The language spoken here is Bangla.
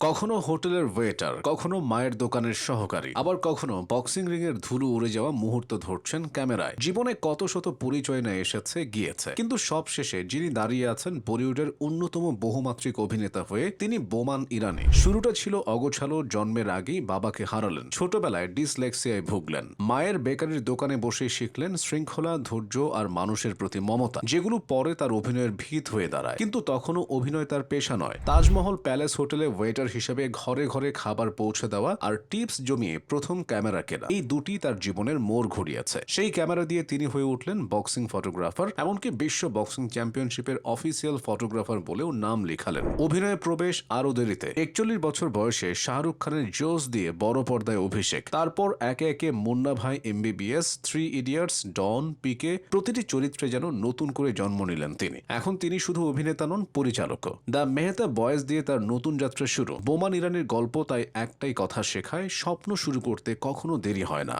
কখনো হোটেলের ওয়েটার, কখনো মায়ের দোকানের সহকারী, আবার কখনো বক্সিং রিং এর ধুলো উড়ে যাওয়া মুহূর্ত ধরছেন ক্যামেরায়। জীবনে কত শত পরিচয় না এসেছে গিয়েছে, কিন্তু সবশেষে যিনি দাঁড়িয়ে আছেন বলিউডের অন্যতম বহুমাত্রিক অভিনেতা হয়ে, তিনি বোমান ইরানি। শুরুটা ছিল অগোছালো। জন্মের আগেই বাবাকে হারালেন, ছোটবেলায় ডিসলেক্সিয়ায় ভুগলেন, মায়ের বেকারির দোকানে বসে শিখলেন শৃঙ্খলা, ধৈর্য আর মানুষের প্রতি মমতা, যেগুলো পরে তার অভিনয়ের ভিত হয়ে দাঁড়ায়। কিন্তু তখনও অভিনয় তার পেশা নয়। তাজমহল প্যালেস হোটেলে ওয়েটার হিসেবে ঘরে ঘরে খাবার পৌঁছে দেওয়া আর টিপস জমিয়ে প্রথম ক্যামেরা কেনা, এই দুটি তার জীবনের মোড় ঘুরিয়েছে। সেই ক্যামেরা দিয়ে তিনি হয়ে উঠলেন বক্সিং ফটোগ্রাফার, এমনকি বিশ্ব বক্সিং চ্যাম্পিয়নশিপের অফিসিয়াল ফটোগ্রাফার বলেও নাম লিখালেন। অভিনয়ে প্রবেশ আরও দেরিতে। 41 বছর বয়সে শাহরুখ খানের জোস দিয়ে বড় পর্দায় অভিষেক, তারপর একে একে মুন্না ভাই, MBBS, 3 ইডিয়টস, ডন, পিকে, প্রতিটি চরিত্রে যেন নতুন করে জন্ম নিলেন তিনি। এখন তিনি শুধু অভিনেতা নন, পরিচালকও। দ্য মেহতা বয়েজ দিয়ে তার নতুন যাত্রা শুরু। বোমান ইরানির গল্প তাই একটাই কথা শেখায়, স্বপ্ন শুরু করতে কখনো দেরি হয় না।